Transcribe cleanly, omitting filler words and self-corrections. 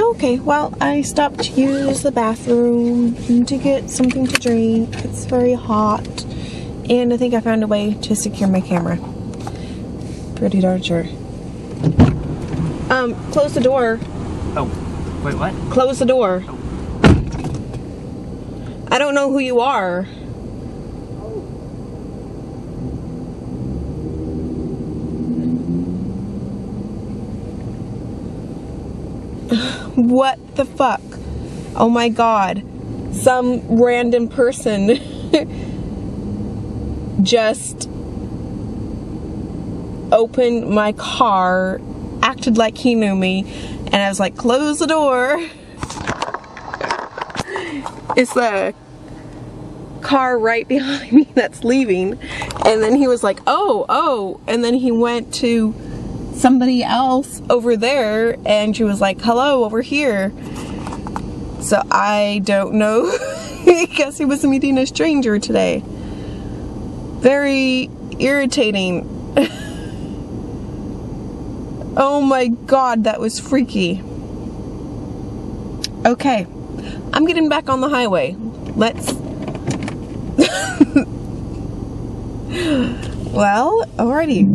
Okay, well, I stopped to use the bathroom to get something to drink. It's very hot. And I think I found a way to secure my camera. Pretty darn sure. Close the door. Oh, wait, what? Close the door. Oh. I don't know who you are. What the fuck? Oh my god. Some random person just opened my car, acted like he knew me, and I was like, close the door. It's the car right behind me that's leaving. And then he was like, oh, and then he went to somebody else over there, and she was like, hello, over here. So I don't know. I guess he was meeting a stranger today. Very irritating. Oh my god, that was freaky. Okay, I'm getting back on the highway. Let's... Well, alrighty.